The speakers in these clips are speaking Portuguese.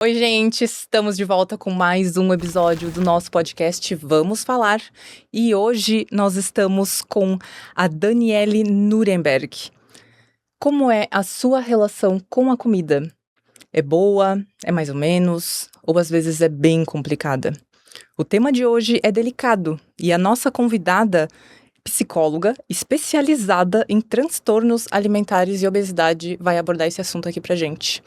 Oi, gente, estamos de volta com mais um episódio do nosso podcast Vamos Falar. E hoje nós estamos com a Daniele Nuremberg. Como é a sua relação com a comida? É boa? É mais ou menos? Ou às vezes é bem complicada? O tema de hoje é delicado e a nossa convidada, psicóloga especializada em transtornos alimentares e obesidade, vai abordar esse assunto aqui pra gente.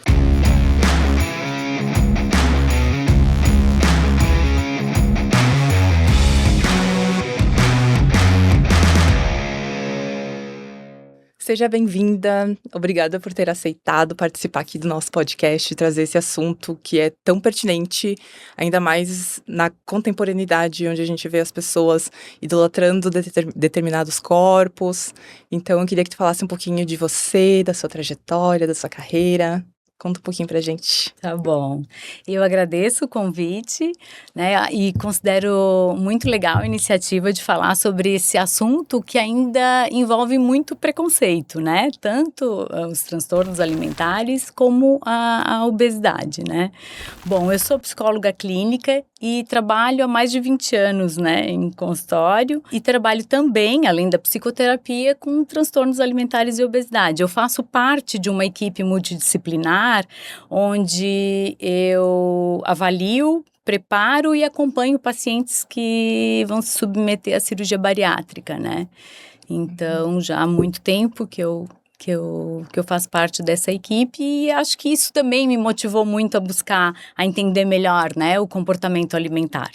Seja bem-vinda, obrigada por ter aceitado participar aqui do nosso podcast e trazer esse assunto que é tão pertinente, ainda mais na contemporaneidade, onde a gente vê as pessoas idolatrando determinados corpos. Então, eu queria que tu falasse um pouquinho de você, da sua trajetória, da sua carreira. Conta um pouquinho pra gente. Tá bom. Eu agradeço o convite, né? E considero muito legal a iniciativa de falar sobre esse assunto que ainda envolve muito preconceito, né? Tanto os transtornos alimentares como a obesidade, né? Bom, eu sou psicóloga clínica e trabalho há mais de 20 anos, né, em consultório, e trabalho também, além da psicoterapia, com transtornos alimentares e obesidade. Eu faço parte de uma equipe multidisciplinar, onde eu avalio, preparo e acompanho pacientes que vão se submeter à cirurgia bariátrica, né? Então, já há muito tempo que eu faço parte dessa equipe e acho que isso também me motivou muito a buscar, a entender melhor, né, o comportamento alimentar.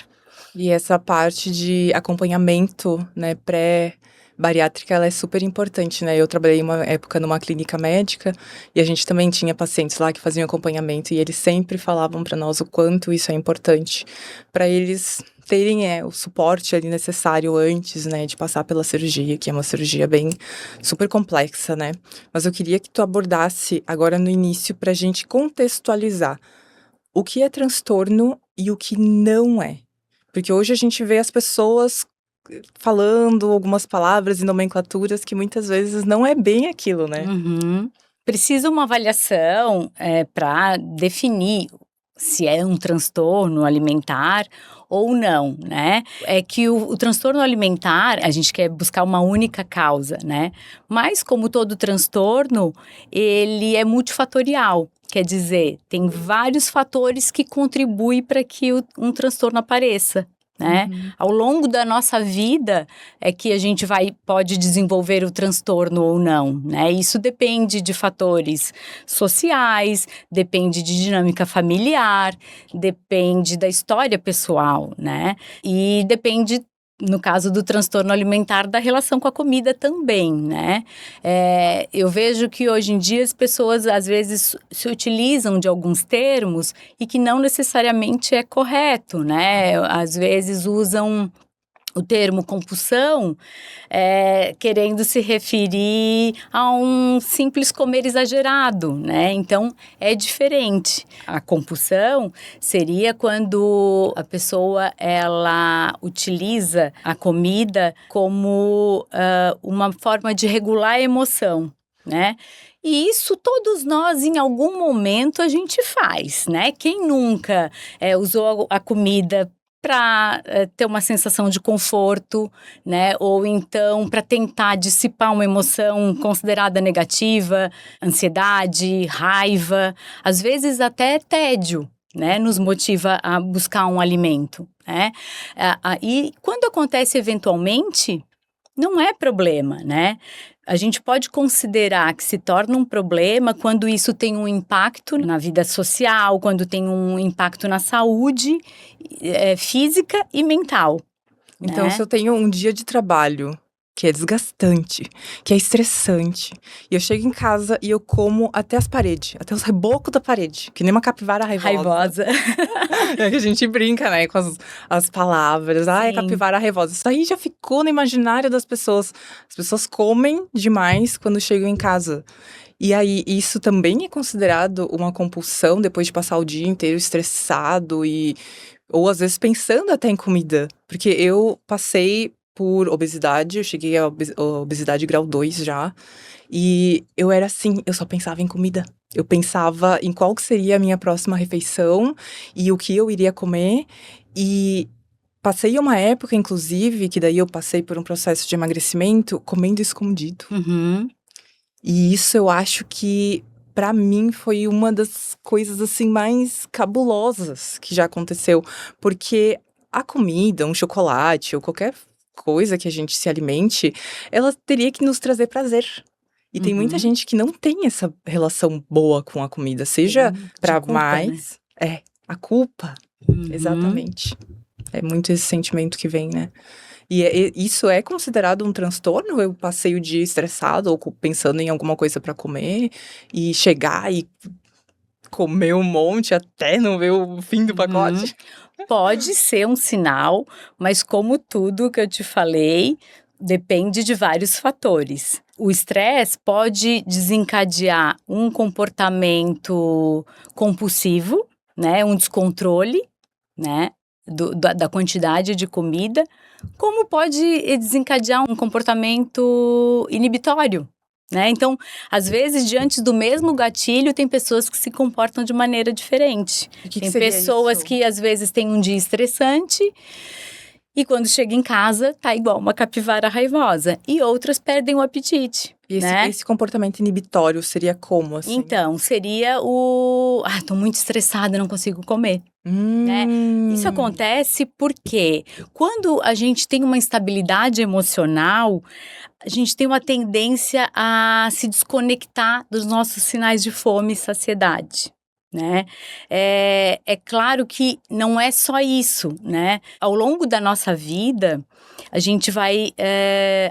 E essa parte de acompanhamento, né, pré-bariátrica, ela é super importante, né? Eu trabalhei uma época numa clínica médica e a gente também tinha pacientes lá que faziam acompanhamento e eles sempre falavam para nós o quanto isso é importante para eles terem o suporte ali necessário antes, né, de passar pela cirurgia, que é uma cirurgia bem super complexa, né? Mas eu queria que tu abordasse agora no início pra gente contextualizar o que é transtorno e o que não é. Porque hoje a gente vê as pessoas falando algumas palavras e nomenclaturas que muitas vezes não é bem aquilo, né? Uhum. Precisa uma avaliação para definir se é um transtorno alimentar ou não, né? É que o transtorno alimentar, a gente quer buscar uma única causa, né? Mas, como todo transtorno, ele é multifatorial. Quer dizer, tem vários fatores que contribuem para que um transtorno apareça, né? Uhum. Ao longo da nossa vida é que a gente pode desenvolver o transtorno ou não, né? Isso depende de fatores sociais, depende de dinâmica familiar, depende da história pessoal, né? E depende, no caso do transtorno alimentar, da relação com a comida também, né? Eu vejo que hoje em dia as pessoas às vezes se utilizam de alguns termos e que não necessariamente é correto, né? Às vezes usam o termo compulsão, querendo se referir a um simples comer exagerado, né? Então, é diferente. A compulsão seria quando a pessoa, ela utiliza a comida como uma forma de regular a emoção, né? E isso todos nós, em algum momento, a gente faz, né? Quem nunca usou a comida para ter uma sensação de conforto, né? Ou então para tentar dissipar uma emoção considerada negativa, ansiedade, raiva, às vezes até tédio, né? Nos motiva a buscar um alimento, né? E quando acontece eventualmente, não é problema, né? A gente pode considerar que se torna um problema quando isso tem um impacto na vida social, quando tem um impacto na saúde física e mental. Então, né? se eu tenho um dia de trabalho que é desgastante, que é estressante, e eu chego em casa e eu como até as paredes, até os rebocos da parede, que nem uma capivara raivosa. É que a gente brinca, né, com as palavras. Ah, é capivara raivosa. Isso aí já ficou no imaginário das pessoas. As pessoas comem demais quando chegam em casa. E aí, isso também é considerado uma compulsão depois de passar o dia inteiro estressado ou às vezes pensando até em comida. Porque eu passei por obesidade, eu cheguei à obesidade grau 2 já. E eu era assim, eu só pensava em comida. Eu pensava em qual que seria a minha próxima refeição e o que eu iria comer. E passei uma época, inclusive, que daí eu passei por um processo de emagrecimento comendo escondido. Uhum. E isso eu acho que, pra mim, foi uma das coisas, assim, mais cabulosas que já aconteceu. Porque a comida, um chocolate ou qualquer coisa que a gente se alimente, ela teria que nos trazer prazer. E tem muita Uhum. gente que não tem essa relação boa com a comida, seja Tem de pra culpa, né? mais a culpa, Uhum. exatamente. É muito esse sentimento que vem, né. Isso é considerado um transtorno? Eu passei o dia estressado ou pensando em alguma coisa pra comer, e chegar e comer um monte até não ver o fim do Uhum. pacote? Pode ser um sinal, mas como tudo que eu te falei, depende de vários fatores. O estresse pode desencadear um comportamento compulsivo, né, um descontrole, né, da quantidade de comida, como pode desencadear um comportamento inibitório, né. Então, às vezes, diante do mesmo gatilho, tem pessoas que se comportam de maneira diferente. O que Tem seria pessoas isso? que, às vezes, têm um dia estressante e quando chega em casa, tá igual uma capivara raivosa, e outras perdem o apetite, E esse né. esse comportamento inibitório seria como, assim? Então, seria o: "Ah, tô muito estressada, não consigo comer", né. Isso Hum. acontece porque quando a gente tem uma instabilidade emocional, a gente tem uma tendência a se desconectar dos nossos sinais de fome e saciedade, né. É claro que não é só isso, né. Ao longo da nossa vida, a gente vai,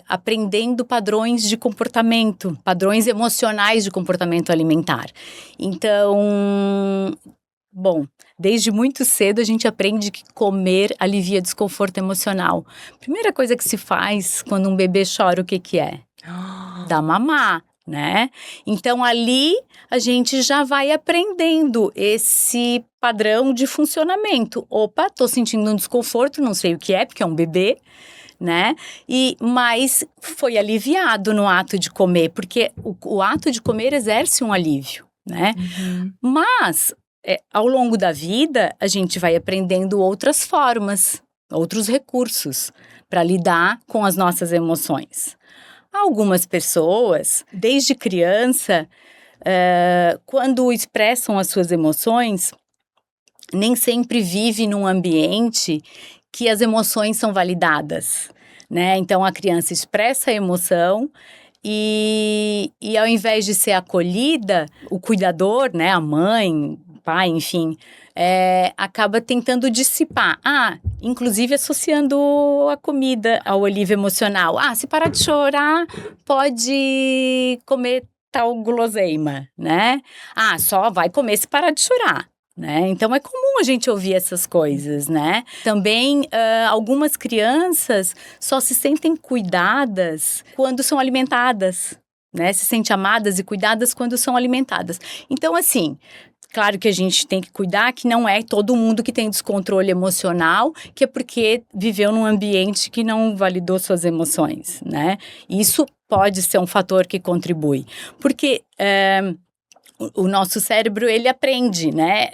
aprendendo padrões de comportamento, padrões emocionais de comportamento alimentar. Então, bom, desde muito cedo a gente aprende que comer alivia desconforto emocional. Primeira coisa que se faz quando um bebê chora, o que que é? Dá mamar, né. Então ali a gente já vai aprendendo esse padrão de funcionamento. "Opa, tô sentindo um desconforto, não sei o que é, porque é um bebê", né, mas foi aliviado no ato de comer, porque o ato de comer exerce um alívio, né. Uhum. Mas, ao longo da vida, a gente vai aprendendo outras formas, outros recursos para lidar com as nossas emoções. Algumas pessoas, desde criança, quando expressam as suas emoções, nem sempre vive num ambiente que as emoções são validadas, né. Então a criança expressa a emoção e ao invés de ser acolhida, o cuidador, né, a mãe, o pai, enfim, acaba tentando dissipar. Inclusive associando a comida ao alívio emocional. Se parar de chorar, pode comer tal guloseima, né. Só vai comer se parar de chorar, né. Então é comum a gente ouvir essas coisas, né. Também, algumas crianças só se sentem cuidadas quando são alimentadas, né, se sentem amadas e cuidadas quando são alimentadas. Então assim, claro que a gente tem que cuidar que não é todo mundo que tem descontrole emocional, que é porque viveu num ambiente que não validou suas emoções, né. Isso pode ser um fator que contribui, porque, o nosso cérebro ele aprende, né,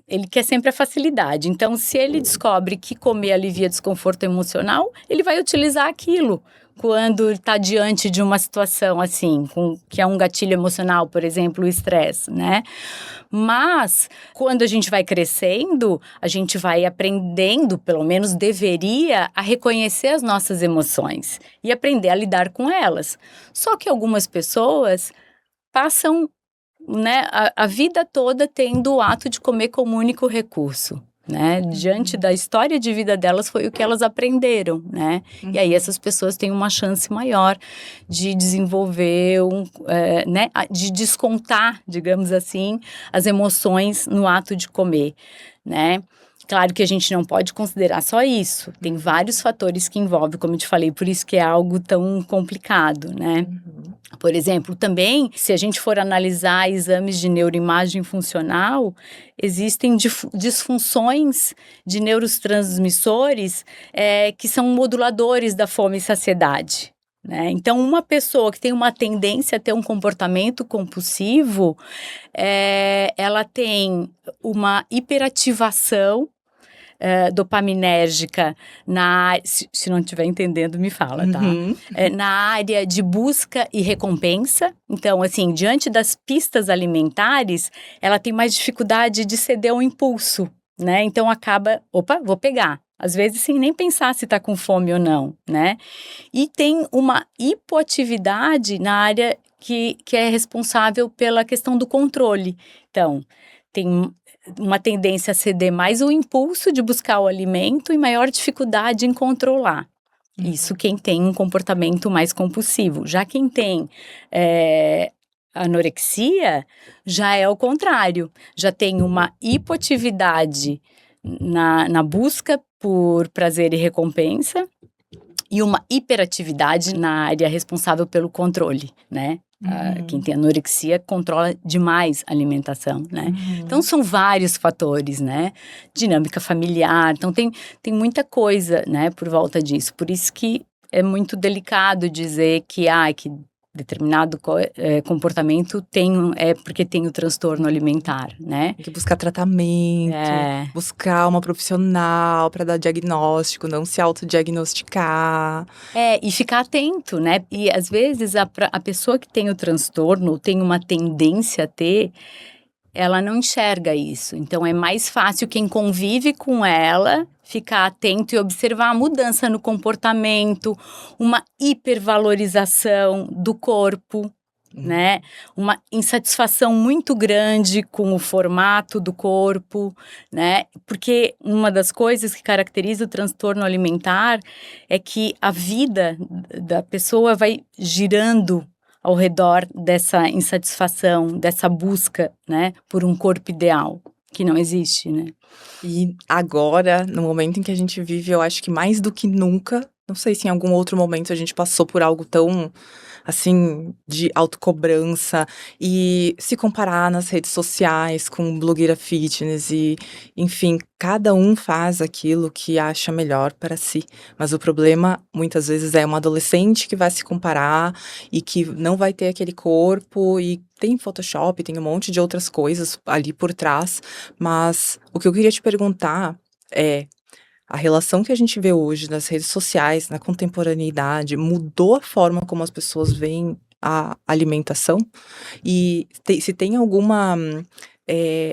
ele quer sempre a facilidade, então se ele descobre que comer alivia desconforto emocional, ele vai utilizar aquilo quando está diante de uma situação assim, que é um gatilho emocional, por exemplo, o estresse, né. Mas, quando a gente vai crescendo, a gente vai aprendendo, pelo menos deveria, a reconhecer as nossas emoções e aprender a lidar com elas. Só que algumas pessoas passam, né, a vida toda tendo o ato de comer como único recurso, né, diante Uhum. da história de vida delas foi o que elas aprenderam, né, e aí Uhum. essas pessoas têm uma chance maior de desenvolver né, de descontar, digamos assim, as emoções no ato de comer, né. Claro que a gente não pode considerar só isso, tem vários fatores que envolvem, como eu te falei, por isso que é algo tão complicado, né. Uhum. Por exemplo, também, se a gente for analisar exames de neuroimagem funcional, existem disfunções de neurotransmissores, que são moduladores da fome e saciedade, né? Então, uma pessoa que tem uma tendência a ter um comportamento compulsivo, ela tem uma hiperativação dopaminérgica se não estiver entendendo, me fala, tá? Uhum. Na área de busca e recompensa. Então, assim, diante das pistas alimentares, ela tem mais dificuldade de ceder ao impulso, né? Então, acaba, vou pegar. Às vezes, sem nem pensar se tá com fome ou não, né? E tem uma hipoatividade na área que é responsável pela questão do controle. Então, tem uma tendência a ceder mais o impulso de buscar o alimento e maior dificuldade em controlar. Isso quem tem um comportamento mais compulsivo. Já quem tem anorexia, já é o contrário. Já tem uma hipoatividade na busca por prazer e recompensa e uma hiperatividade na área responsável pelo controle, né? Quem tem anorexia controla demais a alimentação, né? Então, são vários fatores, né? Dinâmica familiar, então tem muita coisa, né, por volta disso. Por isso que é muito delicado dizer que determinado comportamento é porque tem o transtorno alimentar, né? Tem que buscar tratamento, buscar uma profissional para dar diagnóstico, não se autodiagnosticar. E ficar atento, né? E às vezes a pessoa que tem o transtorno tem uma tendência a ter, ela não enxerga isso. Então, é mais fácil quem convive com ela ficar atento e observar a mudança no comportamento, uma hipervalorização do corpo, né? Uma insatisfação muito grande com o formato do corpo, né? Porque uma das coisas que caracteriza o transtorno alimentar é que a vida da pessoa vai girando ao redor dessa insatisfação, dessa busca, né, por um corpo ideal, que não existe, né? E agora, no momento em que a gente vive, eu acho que mais do que nunca, não sei se em algum outro momento a gente passou por algo tão, assim, de autocobrança e se comparar nas redes sociais com blogueira fitness e, enfim, cada um faz aquilo que acha melhor para si. Mas o problema, muitas vezes, é uma adolescente que vai se comparar e que não vai ter aquele corpo e tem Photoshop, tem um monte de outras coisas ali por trás, mas o que eu queria te perguntar é: a relação que a gente vê hoje nas redes sociais, na contemporaneidade, mudou a forma como as pessoas veem a alimentação? E se tem alguma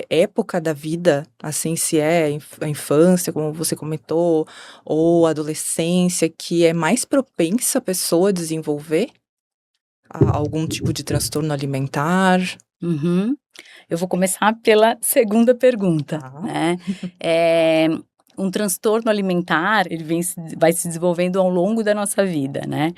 época da vida, assim, se é a infância, como você comentou, ou a adolescência, que é mais propensa a pessoa a desenvolver algum tipo de transtorno alimentar? Eu vou começar pela segunda pergunta, Tá. né? Um transtorno alimentar, ele vai se desenvolvendo ao longo da nossa vida, né?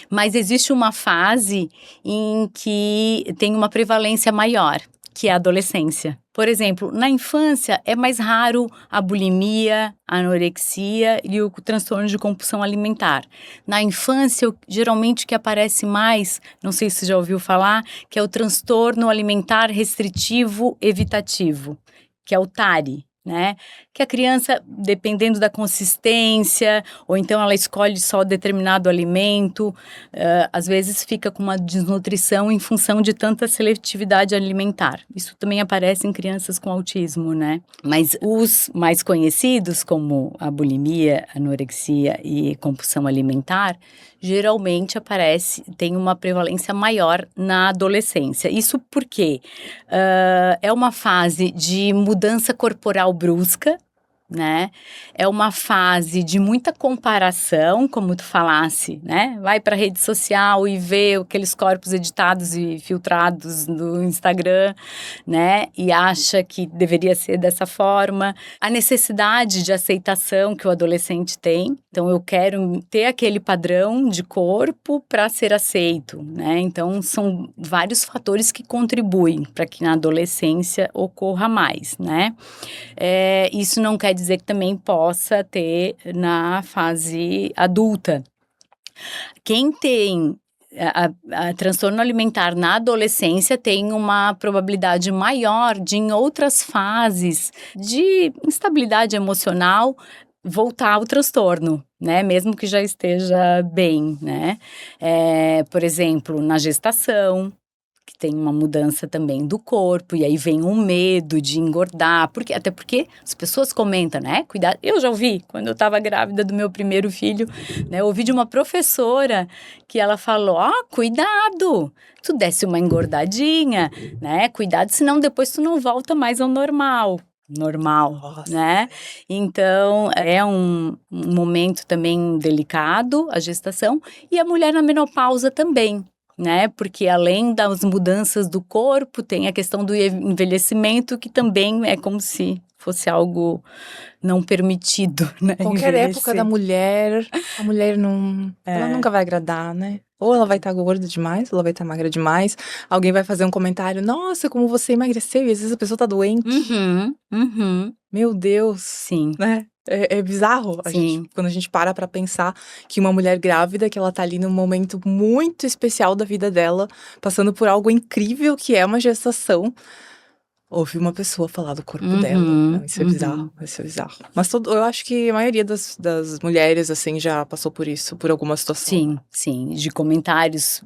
Mas existe uma fase em que tem uma prevalência maior, que é a adolescência. Por exemplo, na infância é mais raro a bulimia, a anorexia e o transtorno de compulsão alimentar. Na infância, geralmente o que aparece mais, não sei se você já ouviu falar, que é o transtorno alimentar restritivo evitativo, que é o TARI. Né? Que a criança, dependendo da consistência, ou então ela escolhe só determinado alimento, às vezes fica com uma desnutrição em função de tanta seletividade alimentar. Isso também aparece em crianças com autismo, né? Mas os mais conhecidos, como a bulimia, anorexia e compulsão alimentar, geralmente tem uma prevalência maior na adolescência. Isso porque é uma fase de mudança corporal brusca, né? É uma fase de muita comparação, como tu falasse, né? Vai para a rede social e vê aqueles corpos editados e filtrados no Instagram, né? E acha que deveria ser dessa forma. A necessidade de aceitação que o adolescente tem. Então, eu quero ter aquele padrão de corpo para ser aceito, né? Então, são vários fatores que contribuem para que na adolescência ocorra mais, né? Isso não quer dizer que também possa ter na fase adulta. Quem tem a transtorno alimentar na adolescência tem uma probabilidade maior de, em outras fases de instabilidade emocional, voltar ao transtorno, né? Mesmo que já esteja bem, né? Por exemplo, na gestação, que tem uma mudança também do corpo, e aí vem um medo de engordar, até porque as pessoas comentam, né? Cuidado. Eu já ouvi, quando eu estava grávida do meu primeiro filho, né? Eu ouvi de uma professora que ela falou, cuidado, tu desce uma engordadinha, né? Cuidado, senão depois tu não volta mais ao normal. Nossa. Né? Então, é um momento também delicado, a gestação, e a mulher na menopausa também, né? Porque além das mudanças do corpo, tem a questão do envelhecimento, que também é como se fosse algo não permitido, né? Qualquer época da mulher, a mulher não... Ela nunca vai agradar, né? Ou ela vai estar gorda demais, ou ela vai estar magra demais. Alguém vai fazer um comentário, nossa, como você emagreceu, e às vezes a pessoa tá doente. Meu Deus. Sim. Né? É bizarro, quando a gente para pra pensar que uma mulher grávida, que ela tá ali num momento muito especial da vida dela, passando por algo incrível que é uma gestação, ouve uma pessoa falar do corpo dela. Não, isso é bizarro, isso é bizarro. Mas eu acho que a maioria das mulheres, assim, já passou por isso, por alguma situação. Sim, de comentários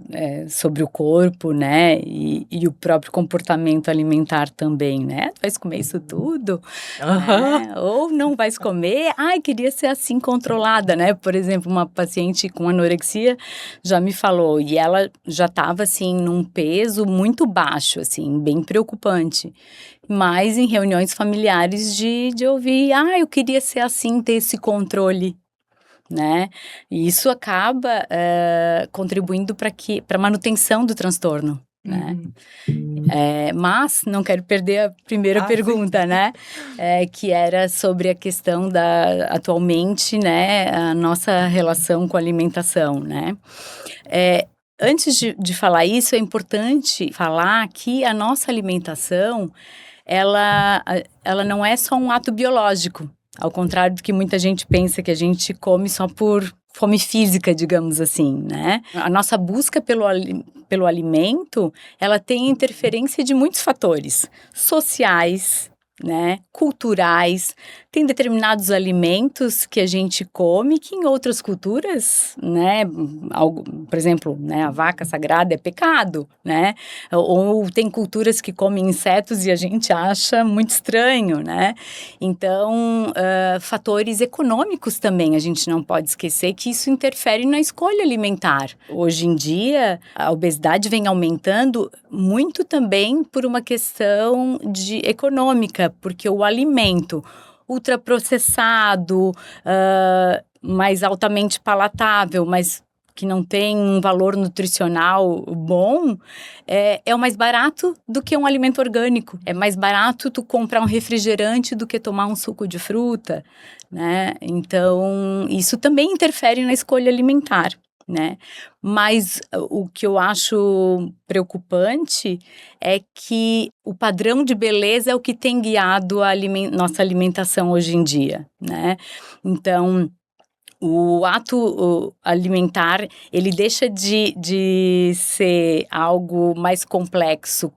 sobre o corpo, né, e o próprio comportamento alimentar também, né, tu vais comer isso tudo, né? Ou não vais comer, queria ser assim controlada, né, por exemplo, uma paciente com anorexia já me falou, e ela já estava assim, num peso muito baixo, assim, bem preocupante, mas em reuniões familiares de ouvir, eu queria ser assim, ter esse controle, né? E isso acaba contribuindo para a manutenção do transtorno, né? Mas não quero perder a primeira pergunta, né? Que era sobre a questão atualmente, né? A nossa relação com a alimentação, né? Antes de falar isso, é importante falar que a nossa alimentação, ela não é só um ato biológico. Ao contrário do que muita gente pensa, que a gente come só por fome física, digamos assim, né? A nossa busca pelo alimento, ela tem interferência de muitos fatores sociais, né? Culturais. Tem determinados alimentos que a gente come que em outras culturas, né? Por exemplo, né? A vaca sagrada é pecado, né? Ou tem culturas que comem insetos e a gente acha muito estranho, né? Então, fatores econômicos também a gente não pode esquecer que isso interfere na escolha alimentar. Hoje em dia, a obesidade vem aumentando muito também por uma questão econômica, porque o alimento ultraprocessado, mais altamente palatável, mas que não tem um valor nutricional bom, é o mais barato do que um alimento orgânico. É mais barato tu comprar um refrigerante do que tomar um suco de fruta, né? Então, isso também interfere na escolha alimentar, né? Mas o que eu acho preocupante é que o padrão de beleza é o que tem guiado a nossa alimentação hoje em dia, né? Então, o ato alimentar, ele deixa de ser algo mais complexo,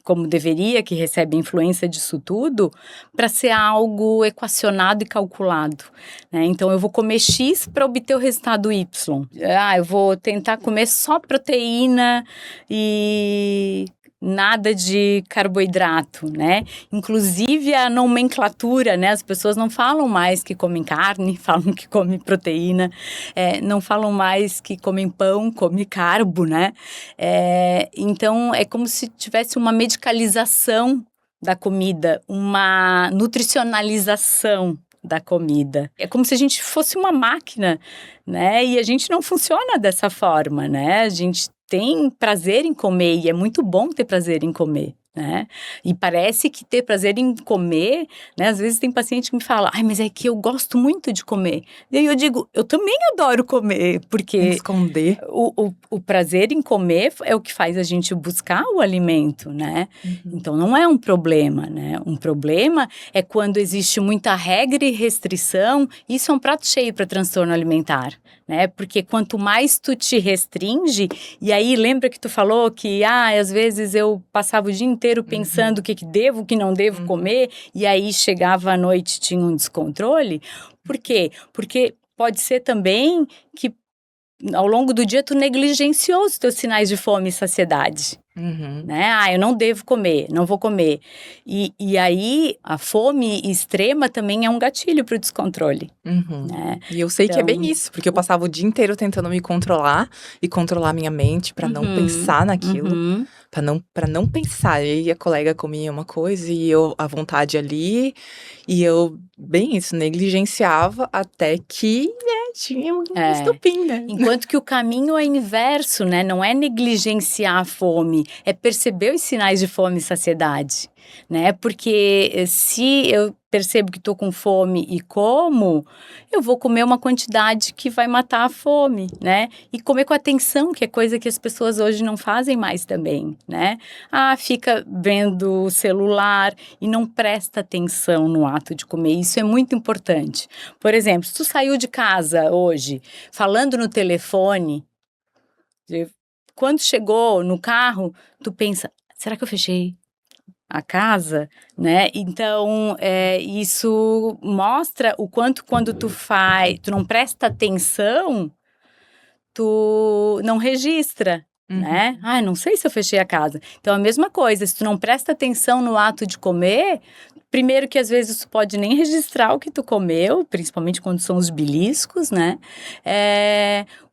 como deveria, que recebe influência disso tudo, para ser algo equacionado e calculado, né? Então, eu vou comer X para obter o resultado Y. Eu vou tentar comer só proteína e nada de carboidrato, né? Inclusive a nomenclatura, né? As pessoas não falam mais que comem carne, falam que comem proteína, não falam mais que comem pão, comem carbo, né? Então, é como se tivesse uma medicalização da comida, uma nutricionalização da comida. É como se a gente fosse uma máquina, né? E a gente não funciona dessa forma, né? A gente tem prazer em comer e é muito bom ter prazer em comer, né? E parece que ter prazer em comer, né? Às vezes tem paciente que me fala, mas é que eu gosto muito de comer. E aí eu digo, eu também adoro comer, porque esconder. O prazer em comer é o que faz a gente buscar o alimento, né? Então não é um problema, né? Um problema é quando existe muita regra e restrição, isso é um prato cheio para transtorno alimentar, né? Porque quanto mais tu te restringe, e aí lembra que tu falou que, às vezes eu passava o dia inteiro pensando o que devo, o que não devo comer, e aí chegava à noite e tinha um descontrole. Por quê? Porque pode ser também que ao longo do dia tu negligenciou os teus sinais de fome e saciedade. Né? Eu não devo comer, não vou comer. E aí, a fome extrema também é um gatilho para o descontrole. Né? E eu sei que é bem isso, porque eu passava o dia inteiro tentando me controlar e controlar minha mente para não pensar naquilo, para não pensar. E aí a colega comia uma coisa e eu à vontade ali, e eu, bem isso, negligenciava até que, né, tinha um estopim, né? Enquanto que o caminho é inverso, né? Não é negligenciar a fome, é perceber os sinais de fome e saciedade, né? Porque se eu percebo que estou com fome e como, eu vou comer uma quantidade que vai matar a fome, né? E comer com atenção, que é coisa que as pessoas hoje não fazem mais também, né? Fica vendo o celular e não presta atenção no ato de comer. Isso é muito importante. Por exemplo, se tu saiu de casa hoje falando no telefone, quando chegou no carro, tu pensa, será que eu fechei a casa, né? Então, isso mostra o quanto quando tu não presta atenção, tu não registra, né? Não sei se eu fechei a casa. Então, a mesma coisa, se tu não presta atenção no ato de comer, primeiro que às vezes tu pode nem registrar o que tu comeu, principalmente quando são os beliscos, né?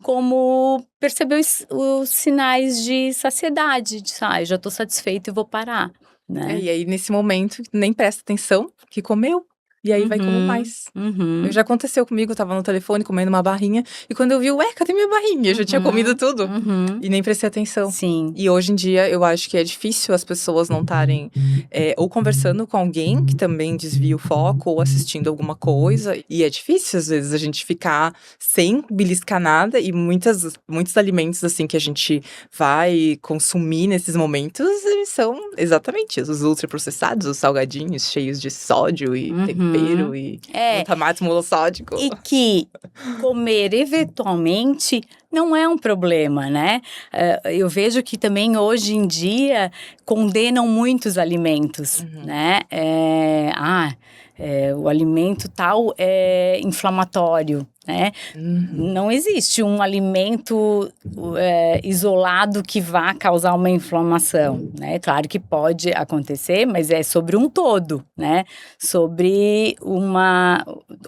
Como perceber os sinais de saciedade, de já tô satisfeito e vou parar. Né? E aí, nesse momento, nem presta atenção que comeu. E aí vai como mais. Já aconteceu comigo, eu tava no telefone comendo uma barrinha. E quando eu vi, cadê minha barrinha? Eu já tinha comido tudo. E nem prestei atenção. Sim. E hoje em dia, eu acho que é difícil as pessoas não estarem ou conversando com alguém que também desvia o foco, ou assistindo alguma coisa. E é difícil, às vezes, a gente ficar sem beliscar nada. E muitos alimentos, assim, que a gente vai consumir nesses momentos, eles são exatamente os ultraprocessados, os salgadinhos cheios de sódio e tempero e glutamato monossódico. E que comer eventualmente não é um problema, né? Eu vejo que também hoje em dia condenam muitos alimentos, né? O alimento tal é inflamatório, né? Não existe um alimento isolado que vá causar uma inflamação, né? Claro que pode acontecer, mas é sobre um todo, né? Sobre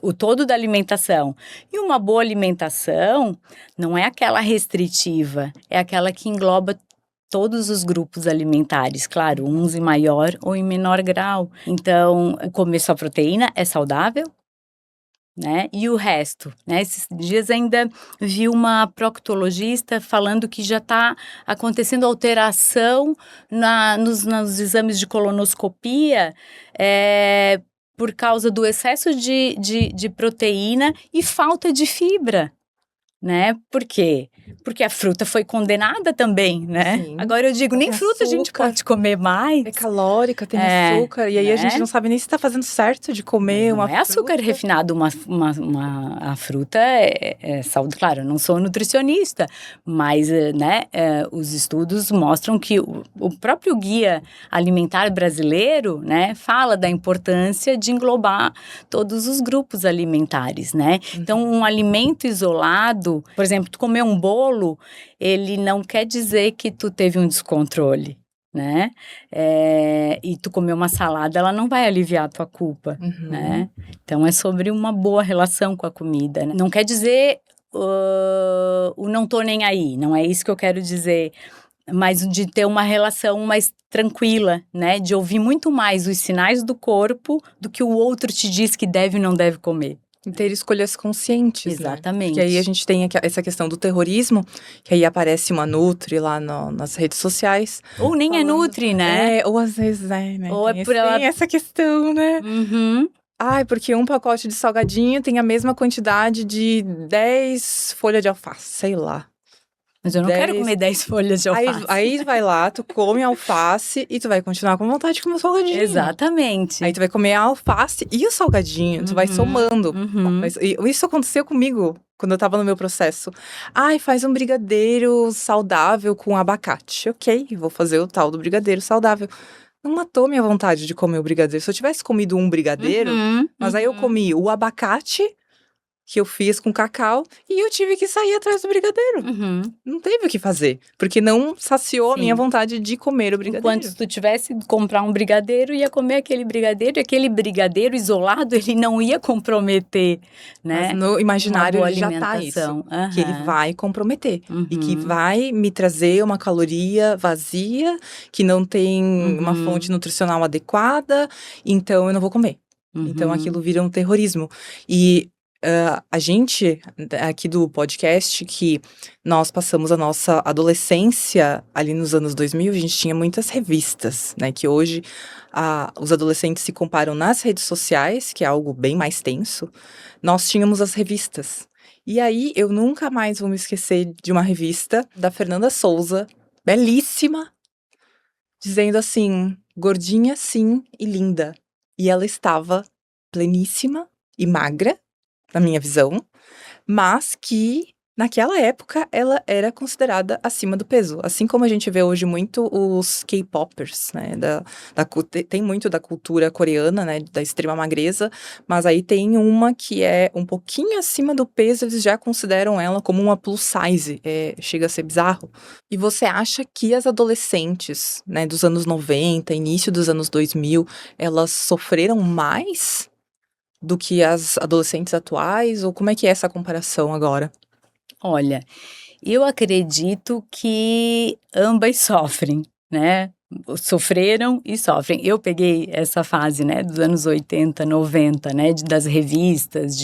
o todo da alimentação. E uma boa alimentação não é aquela restritiva, é aquela que engloba todos os grupos alimentares, claro, uns em maior ou em menor grau. Então, comer só proteína é saudável, né? E o resto, né? Esses dias ainda vi uma proctologista falando que já está acontecendo alteração nos exames de colonoscopia por causa do excesso de proteína e falta de fibra. Né? Por quê? Porque a fruta foi condenada também, né? Sim. Agora eu digo, nem fruta açúcar. A gente pode comer mais. É calórica, tem açúcar. E aí a gente não sabe nem se está fazendo certo de comer uma fruta. Não é açúcar refinado, a fruta é saúde. Claro, eu não sou nutricionista, mas né, os estudos mostram que o próprio Guia Alimentar Brasileiro, né, fala da importância de englobar todos os grupos alimentares, né? Então, um alimento isolado, por exemplo, tu comer um bolo, ele não quer dizer que tu teve um descontrole, né? E tu comer uma salada, ela não vai aliviar a tua culpa, né? Então, é sobre uma boa relação com a comida, né? Não quer dizer o não tô nem aí, não é isso que eu quero dizer, mas de ter uma relação mais tranquila, né? De ouvir muito mais os sinais do corpo do que o outro te diz que deve ou não deve comer. Ter escolhas conscientes, exatamente. Né? Porque aí a gente tem essa questão do terrorismo, que aí aparece uma Nutri lá nas redes sociais. Ou nem falando, é Nutri, né? Ou às vezes né? Ou tem essa questão, né? Porque um pacote de salgadinho tem a mesma quantidade de 10 folhas de alface, sei lá. Mas eu não quero comer 10 folhas de alface. Aí vai lá, tu come a alface e tu vai continuar com vontade de comer o salgadinho. Exatamente. Aí tu vai comer a alface e o salgadinho, tu vai somando. Mas isso aconteceu comigo quando eu tava no meu processo. Ai, faz um brigadeiro saudável com abacate. Ok, vou fazer o tal do brigadeiro saudável. Não matou minha vontade de comer o brigadeiro. Se eu tivesse comido um brigadeiro, mas aí eu comi o abacate que eu fiz com cacau e eu tive que sair atrás do brigadeiro. Não teve o que fazer, porque não saciou a minha vontade de comer o brigadeiro. Enquanto se tu tivesse que comprar um brigadeiro, ia comer aquele brigadeiro, e aquele brigadeiro isolado, ele não ia comprometer, né? Mas no imaginário uma boa ele já tá isso, alimentação. que ele vai comprometer e que vai me trazer uma caloria vazia, que não tem uma fonte nutricional adequada, então eu não vou comer. Então aquilo vira um terrorismo. E a gente, aqui do podcast, que nós passamos a nossa adolescência ali nos anos 2000, a gente tinha muitas revistas, né? Que hoje os adolescentes se comparam nas redes sociais, que é algo bem mais tenso. Nós tínhamos as revistas. E aí, eu nunca mais vou me esquecer de uma revista da Fernanda Souza, belíssima, dizendo assim, gordinha sim e linda. E ela estava pleníssima e magra, na minha visão, mas que naquela época ela era considerada acima do peso. Assim como a gente vê hoje muito os K-popers, né? Tem muito da cultura coreana, né? Da extrema magreza, mas aí tem uma que é um pouquinho acima do peso, eles já consideram ela como uma plus size. Chega a ser bizarro. E você acha que as adolescentes, né, dos anos 90, início dos anos 2000, elas sofreram mais do que as adolescentes atuais? Ou como é que é essa comparação agora? Olha, eu acredito que ambas sofrem, né? Sofreram e sofrem. Eu peguei essa fase, né, dos anos 80, 90, né, das revistas,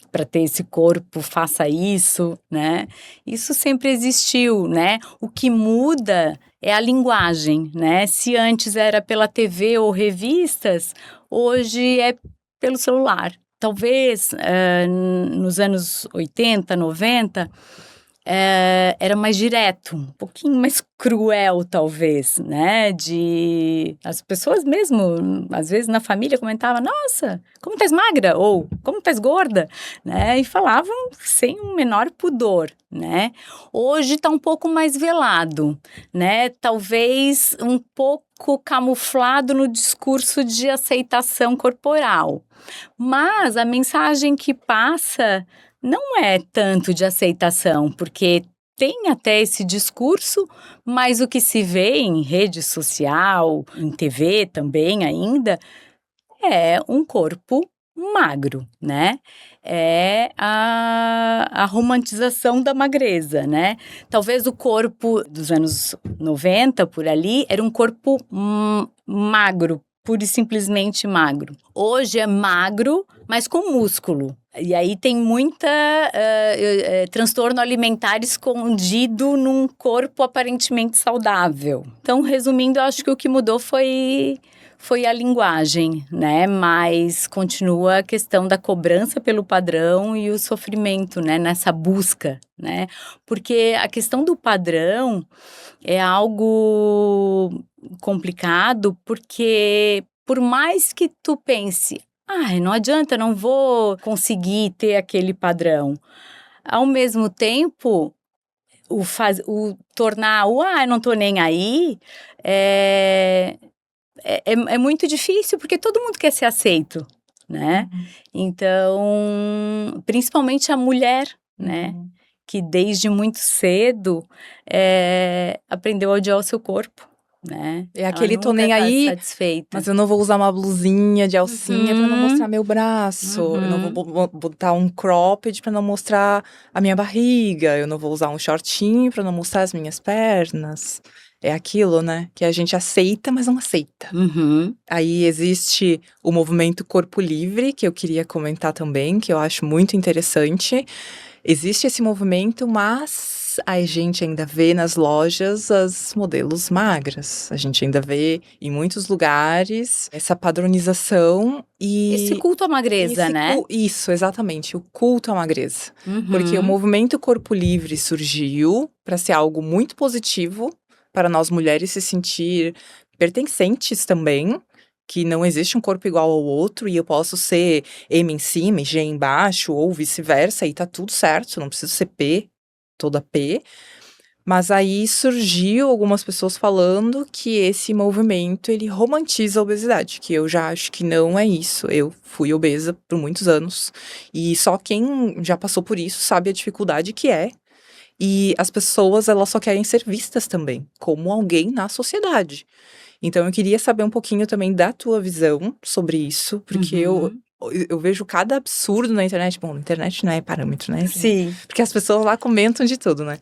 para ter esse corpo, faça isso, né? Isso sempre existiu, né? O que muda é a linguagem, né? Se antes era pela TV ou revistas, hoje é pelo celular. Talvez nos anos 80, 90, era mais direto, um pouquinho mais cruel, talvez, né? As pessoas mesmo, às vezes na família, comentavam: nossa, como estás magra? Ou como estás gorda? Né? E falavam sem o menor pudor, né? Hoje está um pouco mais velado, né? Talvez um pouco camuflado no discurso de aceitação corporal. Mas a mensagem que passa não é tanto de aceitação, porque tem até esse discurso, mas o que se vê em rede social, em TV também ainda, é um corpo magro, né? É a romantização da magreza, né? Talvez o corpo dos anos 90, por ali, era um corpo magro, pura e simplesmente magro. Hoje é magro, mas com músculo. E aí tem muita transtorno alimentar escondido num corpo aparentemente saudável. Então, resumindo, eu acho que o que mudou foi a linguagem, né? Mas continua a questão da cobrança pelo padrão e o sofrimento, né? Nessa busca, né? Porque a questão do padrão é algo complicado, porque por mais que tu pense, não adianta, não vou conseguir ter aquele padrão. Ao mesmo tempo, o tornar eu não tô nem aí, é muito difícil, porque todo mundo quer ser aceito, né? Então, principalmente a mulher, né? Que desde muito cedo aprendeu a odiar o seu corpo, né? É aquele tô nem aí, satisfeita. Mas eu não vou usar uma blusinha de alcinha pra não mostrar meu braço. Eu não vou botar um cropped pra não mostrar a minha barriga. Eu não vou usar um shortinho pra não mostrar as minhas pernas. É aquilo, né? Que a gente aceita, mas não aceita. Aí existe o movimento Corpo Livre, que eu queria comentar também, que eu acho muito interessante. Existe esse movimento, mas a gente ainda vê nas lojas as modelos magras. A gente ainda vê em muitos lugares essa padronização e... Esse culto à magreza, né? Isso, exatamente. O culto à magreza. Porque o movimento Corpo Livre surgiu para ser algo muito positivo, para nós mulheres se sentir pertencentes também, que não existe um corpo igual ao outro e eu posso ser M em cima e G embaixo ou vice-versa e tá tudo certo, não preciso ser P, toda P. Mas aí surgiu algumas pessoas falando que esse movimento ele romantiza a obesidade, que eu já acho que não é isso. Eu fui obesa por muitos anos e só quem já passou por isso sabe a dificuldade que é. E as pessoas, elas só querem ser vistas também, como alguém na sociedade. Então eu queria saber um pouquinho também da tua visão sobre isso, porque Uhum. eu vejo cada absurdo na internet. Bom, na internet não é parâmetro, né? Sim. Porque as pessoas lá comentam de tudo, né?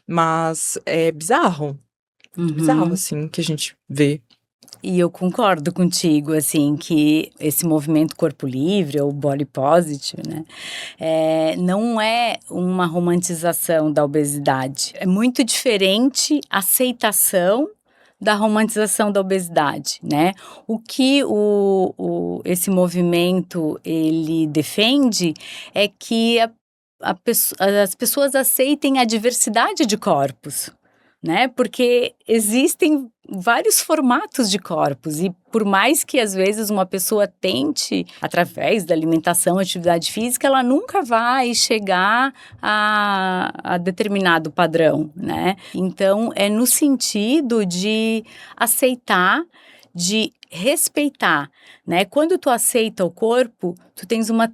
Mas é bizarro, bizarro, Uhum. assim, que a gente vê. E eu concordo contigo, assim, que esse movimento corpo livre ou body positive, né, não é uma romantização da obesidade. É muito diferente a aceitação da romantização da obesidade, né? O que esse movimento ele defende é que as pessoas aceitem a diversidade de corpos, né? Porque existem vários formatos de corpos e por mais que às vezes uma pessoa tente através da alimentação, atividade física, ela nunca vai chegar a determinado padrão, né? Então é no sentido de aceitar, de respeitar, né? Quando tu aceita o corpo, tu tens uma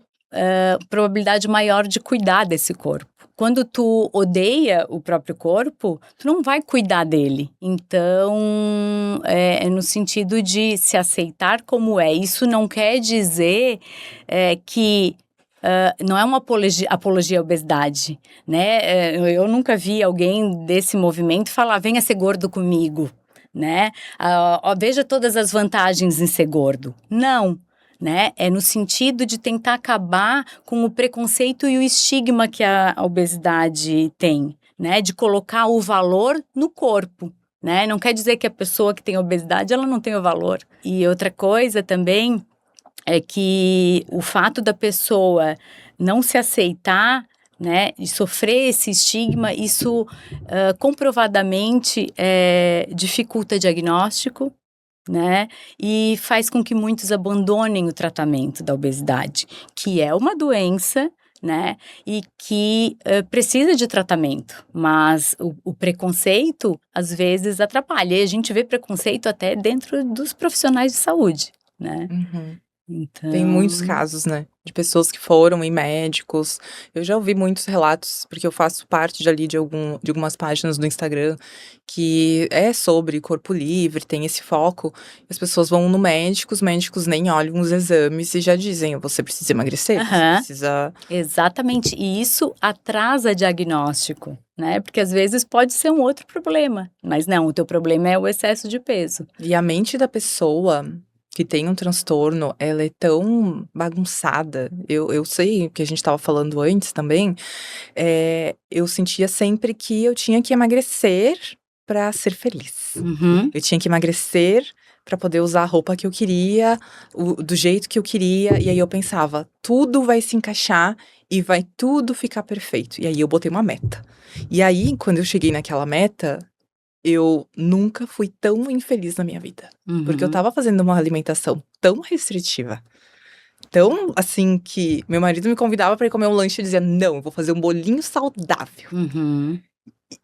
probabilidade maior de cuidar desse corpo. Quando tu odeia o próprio corpo, tu não vai cuidar dele. Então, é no sentido de se aceitar como é. Isso não quer dizer que não é uma apologia à obesidade, né? Eu nunca vi alguém desse movimento falar, venha ser gordo comigo, né? Veja todas as vantagens em ser gordo. Não. Né? É no sentido de tentar acabar com o preconceito e o estigma que a obesidade tem, né? De colocar o valor no corpo, né? Não quer dizer que a pessoa que tem obesidade, ela não tem o valor. E outra coisa também é que o fato da pessoa não se aceitar, né, e sofrer esse estigma, isso comprovadamente dificulta diagnóstico, né? E faz com que muitos abandonem o tratamento da obesidade, que é uma doença, né? E que precisa de tratamento, mas o preconceito às vezes atrapalha. E a gente vê preconceito até dentro dos profissionais de saúde, né? Uhum. Tem muitos Então, casos, né, de pessoas que foram em médicos. Eu já ouvi muitos relatos, porque eu faço parte de ali de algumas páginas do Instagram que é sobre corpo livre, tem esse foco. As pessoas vão no médico, os médicos nem olham os exames e já dizem: você precisa emagrecer, você aham, precisa. exatamente. E isso atrasa diagnóstico, né? Porque às vezes pode ser um outro problema, mas não, o teu problema é o excesso de peso. E a mente da pessoa que tem um transtorno, ela é tão bagunçada. Eu sei que a gente estava falando antes também. Eu sentia sempre que eu tinha que emagrecer para ser feliz. Uhum, Eu tinha que emagrecer para poder usar a roupa que eu queria, do jeito que eu queria. E aí eu pensava, tudo vai se encaixar e vai tudo ficar perfeito. E aí eu botei uma meta. E aí, quando eu cheguei naquela meta, eu nunca fui tão infeliz na minha vida. Porque eu uhum, estava fazendo uma alimentação tão restritiva, tão assim, que meu marido me convidava para ir comer um lanche e dizia: "Não, eu vou fazer um bolinho saudável". uhum,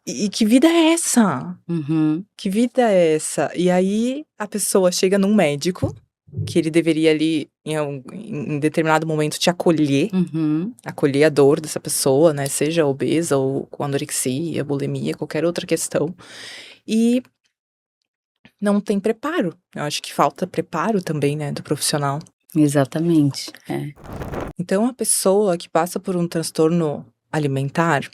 E que vida é essa? uhum, Que vida é essa? E aí a pessoa chega num médico, que ele deveria ali em determinado momento te acolher, uhum. acolher a dor dessa pessoa, né, seja obesa ou com anorexia, bulimia, qualquer outra questão, e não tem preparo. Eu acho que falta preparo também, né, do profissional. Exatamente, Então a pessoa que passa por um transtorno alimentar,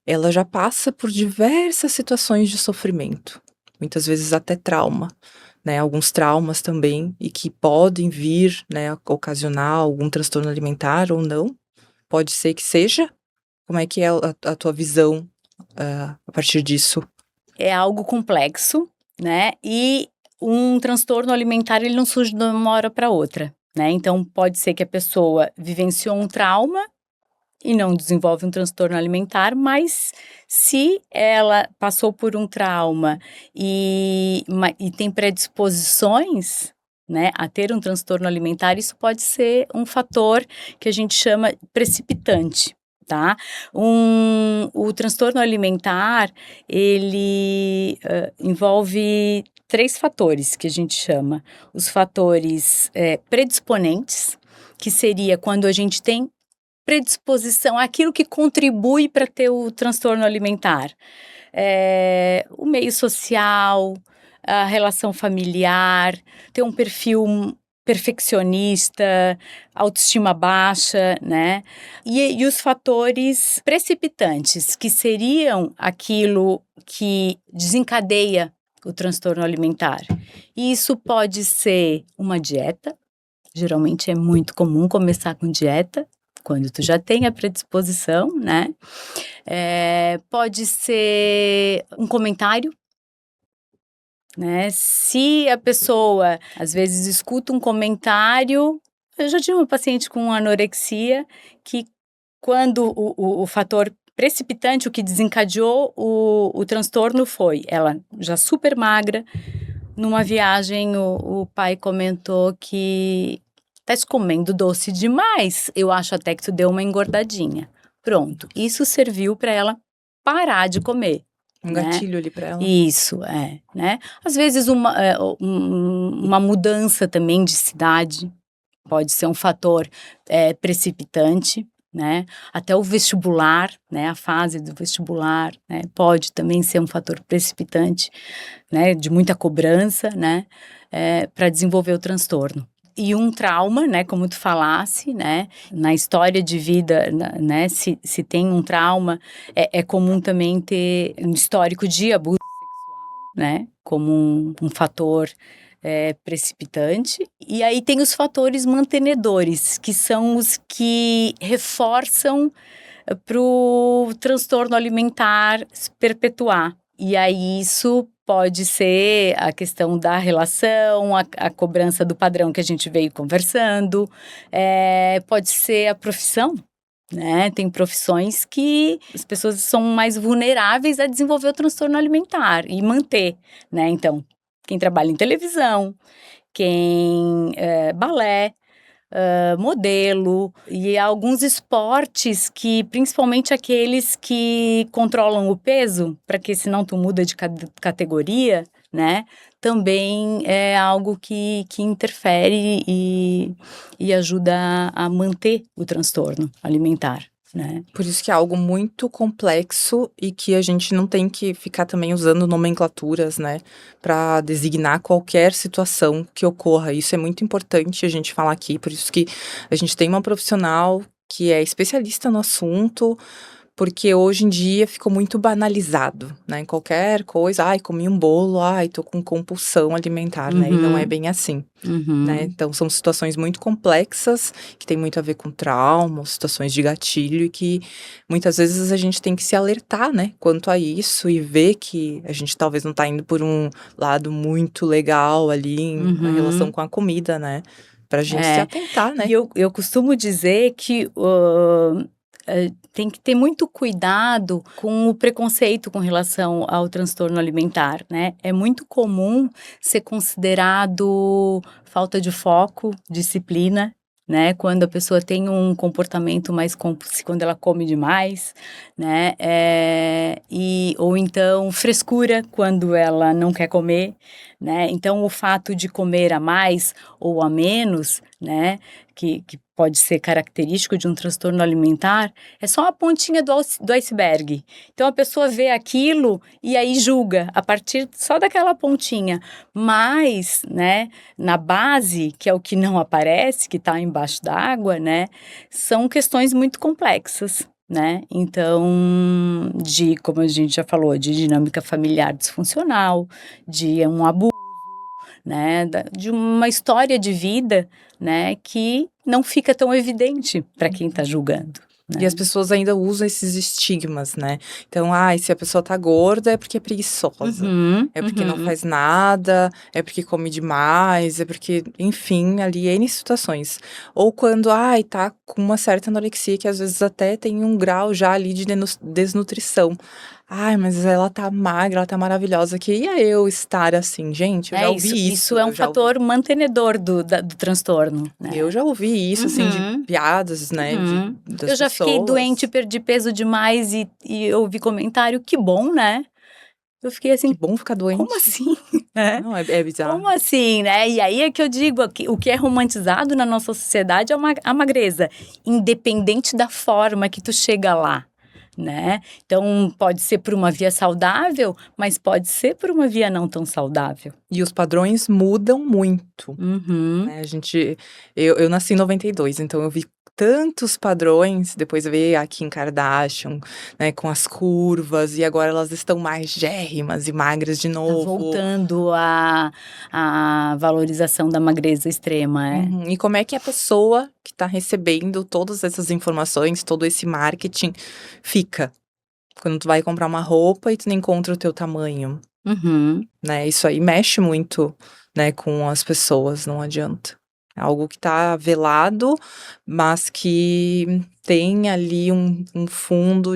ela já passa por diversas situações de sofrimento, muitas vezes até trauma, né, alguns traumas também, e que podem vir, né, ocasionar algum transtorno alimentar ou não, pode ser que seja. Como é que é a tua visão, a partir disso? é algo complexo, né? E um transtorno alimentar ele não surge de uma hora para outra, né? Então pode ser que a pessoa vivenciou um trauma e não desenvolve um transtorno alimentar, mas se ela passou por um trauma e tem predisposições, né, a ter um transtorno alimentar, isso pode ser um fator que a gente chama precipitante, tá? O transtorno alimentar, ele envolve 3 fatores que a gente chama. Os fatores predisponentes, que seria quando a gente tem predisposição, aquilo que contribui para ter o transtorno alimentar. O meio social, a relação familiar, ter um perfil perfeccionista, autoestima baixa, né? E os fatores precipitantes, que seriam aquilo que desencadeia o transtorno alimentar. E isso pode ser uma dieta, geralmente é muito comum começar com dieta, quando tu já tem a predisposição, né? Pode ser um comentário, né? Se a pessoa, às vezes, escuta um comentário... Eu já tive uma paciente com anorexia que, quando o fator precipitante, o que desencadeou o transtorno foi ela já super magra, numa viagem o pai comentou que tá comendo doce demais, eu acho até que tu deu uma engordadinha. Pronto, isso serviu para ela parar de comer. Um né? gatilho ali para ela. Isso, né? Às vezes uma mudança também de cidade pode ser um fator precipitante, né? Até o vestibular, né? A fase do vestibular, né? Pode também ser um fator precipitante, né? De muita cobrança, né? Para desenvolver o transtorno. E um trauma, né, como tu falasse, né, na história de vida, né, se tem um trauma, é comum também ter um histórico de abuso sexual, né, como um fator precipitante. E aí tem os fatores mantenedores, que são os que reforçam para o transtorno alimentar se perpetuar. E aí isso pode ser a questão da relação, a cobrança do padrão que a gente veio conversando, pode ser a profissão, né? Tem profissões que as pessoas são mais vulneráveis a desenvolver o transtorno alimentar e manter, né? Então, quem trabalha em televisão, quem balé, modelo e alguns esportes que, principalmente aqueles que controlam o peso, para que senão tu muda de categoria, né? Também é algo que interfere e ajuda a manter o transtorno alimentar. Né? Por isso que é algo muito complexo e que a gente não tem que ficar também usando nomenclaturas, né, para designar qualquer situação que ocorra. Isso é muito importante a gente falar aqui, por isso que a gente tem uma profissional que é especialista no assunto, porque hoje em dia ficou muito banalizado, né? Qualquer coisa, ai, comi um bolo, ai, tô com compulsão alimentar, né? E não é bem assim, né? Então, são situações muito complexas, que tem muito a ver com trauma, situações de gatilho, e que muitas vezes a gente tem que se alertar, né? Quanto a isso, e ver que a gente talvez não tá indo por um lado muito legal ali, na relação com a comida, né? Pra gente se atentar, né? E eu costumo dizer que... tem que ter muito cuidado com o preconceito com relação ao transtorno alimentar, né? É muito comum ser considerado falta de foco, disciplina, né? Quando a pessoa tem um comportamento mais compulsivo, quando ela come demais, né? Ou então frescura quando ela não quer comer, né? Então o fato de comer a mais ou a menos, né? Que pode ser característico de um transtorno alimentar, é só a pontinha do iceberg. Então, a pessoa vê aquilo e aí julga, a partir só daquela pontinha. Mas, né, na base, que é o que não aparece, que está embaixo d'água, né, são questões muito complexas. Né? Então, como a gente já falou, de dinâmica familiar disfuncional, de um abuso, né, de uma história de vida, né, que não fica tão evidente para quem está julgando. Né? E as pessoas ainda usam esses estigmas, né? Então, se a pessoa tá gorda é porque é preguiçosa, é porque não faz nada, é porque come demais, é porque, enfim, ali N situações. Ou quando, tá com uma certa anorexia, que às vezes até tem um grau já ali de desnutrição. Ai, mas ela tá magra, ela tá maravilhosa, queria eu estar assim. Gente, eu já ouvi Isso isso, é um fator mantenedor do transtorno, eu né? já ouvi isso, assim, de Uhum, piadas, né, uhum. das Eu já fiquei doente, pessoas. perdi peso demais e eu ouvi comentário, que bom, né? Eu fiquei Que assim, bom ficar como doente. assim, né? Não, é bizarro. Como assim, né? E aí é que eu digo, o que é romantizado na nossa sociedade é a magreza, independente da forma que tu chega lá, né? Então, pode ser por uma via saudável, mas pode ser por uma via não tão saudável. E os padrões mudam muito, Uhum. né, eu nasci em 92, então eu vi tantos padrões, depois veio a Kim Kardashian, né, com as curvas, e agora elas estão mais magérrimas e magras de Tá novo. voltando a valorização da magreza extrema, é. Uhum. E como é que a pessoa que tá recebendo todas essas informações, todo esse marketing, fica? Quando tu vai comprar uma roupa e tu não encontra o teu tamanho, Uhum. né, isso aí mexe muito, né, com as pessoas, não adianta. É algo que tá velado, mas que tem ali um fundo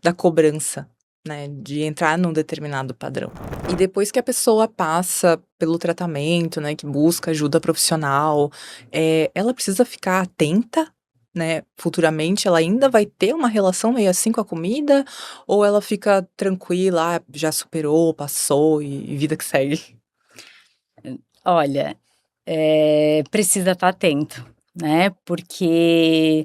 da cobrança, né, de entrar num determinado padrão. E depois que a pessoa passa pelo tratamento, né, que busca ajuda profissional, ela precisa ficar atenta, né, futuramente ela ainda vai ter uma relação meio assim com a comida, ou ela fica tranquila, já superou, passou e vida que segue? Olha, precisa estar atento, né, porque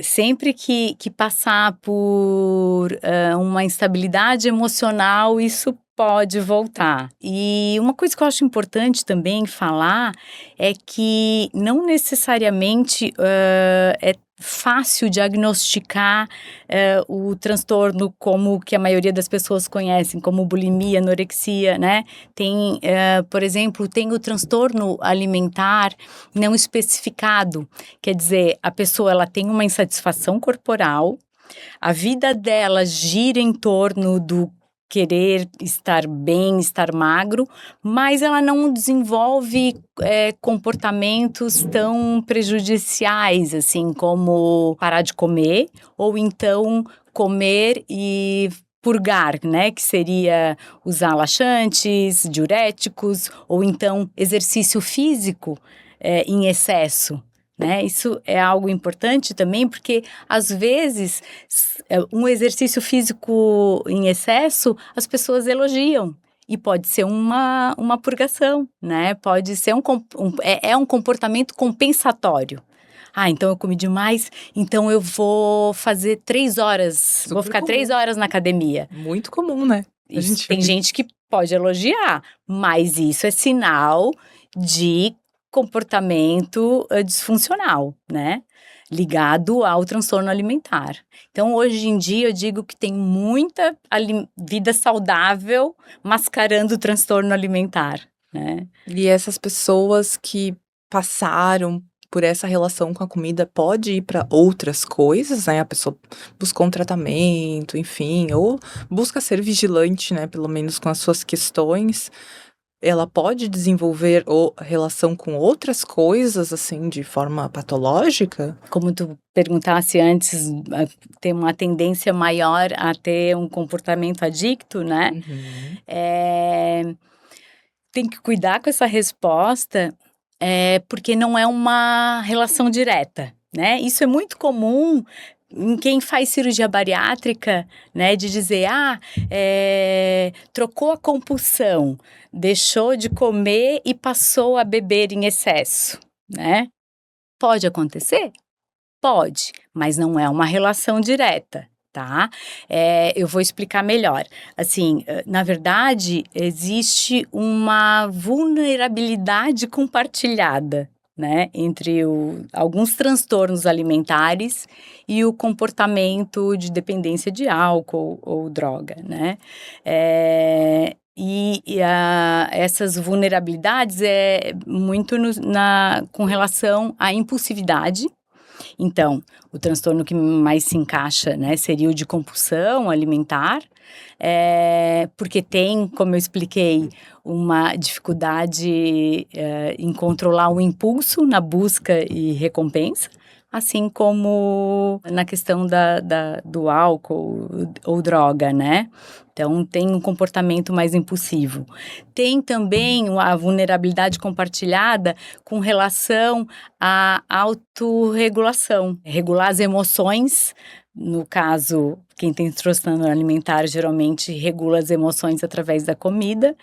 sempre que passar por, uma instabilidade emocional, isso pode voltar. E uma coisa que eu acho importante também falar é que não necessariamente, é fácil diagnosticar, o transtorno como que a maioria das pessoas conhecem, como bulimia, anorexia, né. Tem, por exemplo, tem o transtorno alimentar não especificado. Quer dizer, a pessoa ela tem uma insatisfação corporal, a vida dela gira em torno do querer estar bem, estar magro, mas ela não desenvolve comportamentos tão prejudiciais, assim, como parar de comer, ou então comer e purgar, né, que seria usar laxantes, diuréticos, ou então exercício físico em excesso. Né? Isso é algo importante também, porque às vezes um exercício físico em excesso as pessoas elogiam. E pode ser uma purgação, né? Pode ser um comportamento compensatório. Ah, então eu comi demais, então eu vou fazer 3 horas, vou Super ficar três comum, horas na academia. muito comum, né, a Isso, gente tem vê. gente que pode elogiar, mas isso é sinal de comportamento disfuncional, né? Ligado ao transtorno alimentar. Então, hoje em dia, eu digo que tem muita vida saudável mascarando o transtorno alimentar, né? E essas pessoas que passaram por essa relação com a comida pode ir para outras coisas, né, a pessoa buscou um tratamento, enfim, ou busca ser vigilante, né, pelo menos com as suas questões, ela pode desenvolver relação com outras coisas, assim, de forma patológica? Como tu perguntasse antes, ter uma tendência maior a ter um comportamento adicto, né? Uhum. Eh, Tem que cuidar com essa resposta, porque não é uma relação direta, né. Isso é muito comum em quem faz cirurgia bariátrica, né, de dizer: "Ah, trocou a compulsão, deixou de comer e passou a beber em excesso", né. Pode acontecer? Pode, mas não é uma relação direta, tá? Eu vou explicar melhor. Assim, na verdade, existe uma vulnerabilidade compartilhada, né, entre alguns transtornos alimentares e o comportamento de dependência de álcool ou droga, né? Essas vulnerabilidades é muito com relação à impulsividade. Então, o transtorno que mais se encaixa, né, seria o de compulsão alimentar, porque tem, como eu expliquei, uma dificuldade, em controlar o impulso na busca e recompensa. assim como na questão do álcool ou droga, né? Então, tem um comportamento mais impulsivo. Tem também a vulnerabilidade compartilhada com relação à autorregulação. Regular as emoções, no caso, quem tem transtorno alimentar geralmente regula as emoções através da comida,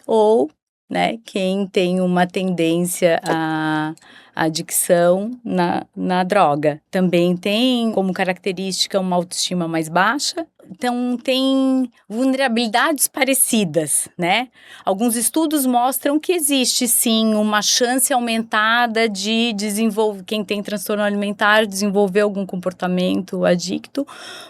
ou, né, quem tem uma tendência à adicção na droga. Também tem como característica uma autoestima mais baixa. Então, tem vulnerabilidades parecidas, né? Alguns estudos mostram que existe, sim, uma chance aumentada de desenvolver, quem tem transtorno alimentar, desenvolver algum comportamento adicto,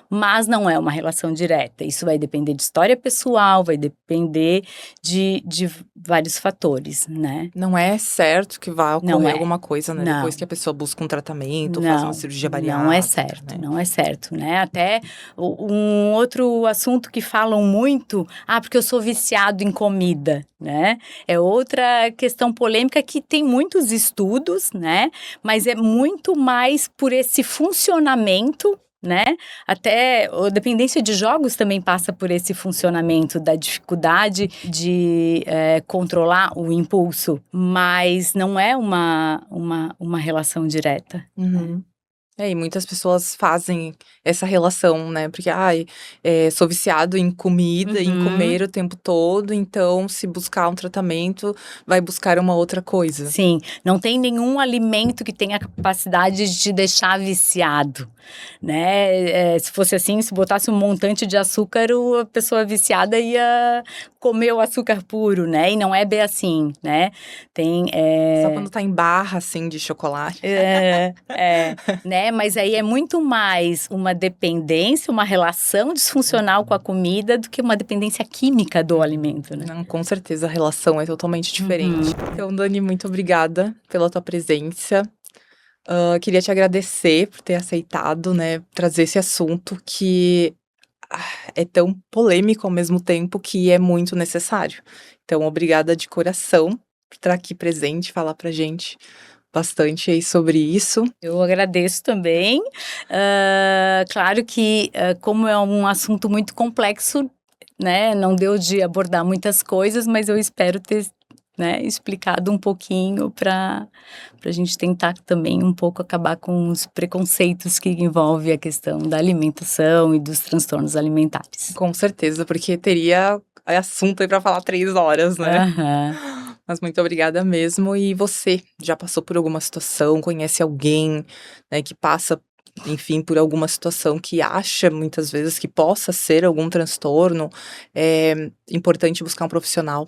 mas não é uma relação direta. Isso vai depender de história pessoal, vai depender de vários fatores, né? Não é certo que vai Não ocorrer é. alguma coisa, né? Não. Depois que a pessoa busca um tratamento, faz uma cirurgia bariátrica. Não é certo, não é certo, né? Até um outro assunto que falam muito, porque eu sou viciado em comida, né? É outra questão polêmica que tem muitos estudos, né? Mas é muito mais por esse funcionamento, né? Até a dependência de jogos também passa por esse funcionamento da dificuldade de controlar o impulso, mas não é uma relação direta. Uhum. E muitas pessoas fazem essa relação, né? Porque, sou viciado em comida, em comer o tempo todo, então se buscar um tratamento, vai buscar uma outra coisa. Sim, não tem nenhum alimento que tenha a capacidade de te deixar viciado, né? Se fosse assim, se botasse um montante de açúcar, a pessoa viciada ia comer o açúcar puro, né? E não é bem assim, né? Só quando tá em barra, assim, de chocolate. Né? Mas aí é muito mais uma dependência, uma relação disfuncional com a comida do que uma dependência química do alimento, né? Não, com certeza a relação é totalmente diferente. Então, Dani, muito obrigada pela tua presença. Queria te agradecer por ter aceitado, né, trazer esse assunto que é tão polêmico ao mesmo tempo que é muito necessário. Então, obrigada de coração por estar aqui presente, falar pra gente bastante aí sobre isso. Eu agradeço também. Claro que, como é um assunto muito complexo, né, não deu de abordar muitas coisas, mas eu espero ter, né, explicado um pouquinho para a gente tentar também um pouco acabar com os preconceitos que envolvem a questão da alimentação e dos transtornos alimentares. Com certeza, porque teria assunto aí para falar 3 horas, né? Mas muito obrigada mesmo. E você, já passou por alguma situação, conhece alguém, né, que passa, enfim, por alguma situação que acha muitas vezes que possa ser algum transtorno? É importante buscar um profissional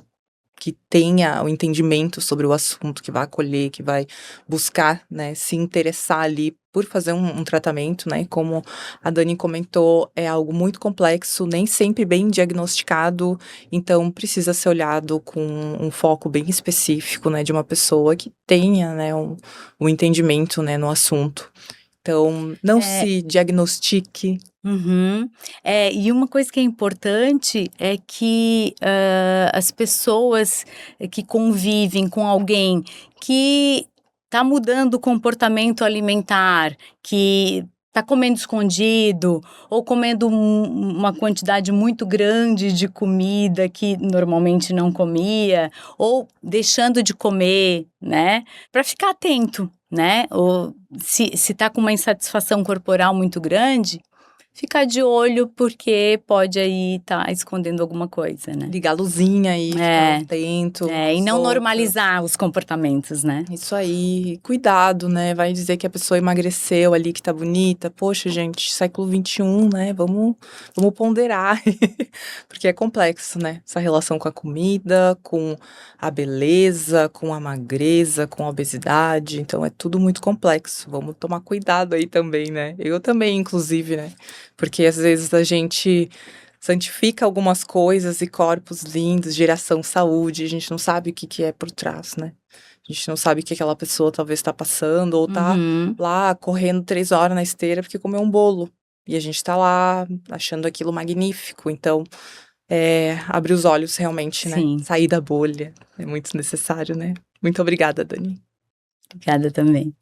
que tenha o entendimento sobre o assunto, que vai acolher, que vai buscar, né, se interessar ali por fazer um tratamento, né, como a Dani comentou, é algo muito complexo, nem sempre bem diagnosticado, então precisa ser olhado com um foco bem específico, né, de uma pessoa que tenha, né, um entendimento, né, no assunto. Então, não se diagnostique. E uma coisa que é importante é que as pessoas que convivem com alguém que está mudando o comportamento alimentar, que está comendo escondido ou comendo uma quantidade muito grande de comida que normalmente não comia, ou deixando de comer, né? Para ficar atento, né? Ou se está com uma insatisfação corporal muito grande, ficar de olho porque pode aí estar escondendo alguma coisa, né? Ligar a luzinha aí, ficar atento. E não normalizar os comportamentos, né? Isso aí, cuidado, né? Vai dizer que a pessoa emagreceu ali, que tá bonita. Poxa, gente, século XXI, né? Vamos ponderar. Porque é complexo, né? Essa relação com a comida, com a beleza, com a magreza, com a obesidade. Então, é tudo muito complexo. Vamos tomar cuidado aí também, né? Eu também, inclusive, né? Porque às vezes a gente santifica algumas coisas e corpos lindos, geração saúde, a gente não sabe o que é por trás, né? A gente não sabe o que aquela pessoa talvez está passando, ou tá lá correndo 3 horas na esteira porque comeu um bolo. E a gente tá lá achando aquilo magnífico. Então, abrir os olhos realmente, né? Sair da bolha. É muito necessário, né? Muito obrigada, Dani. Obrigada também.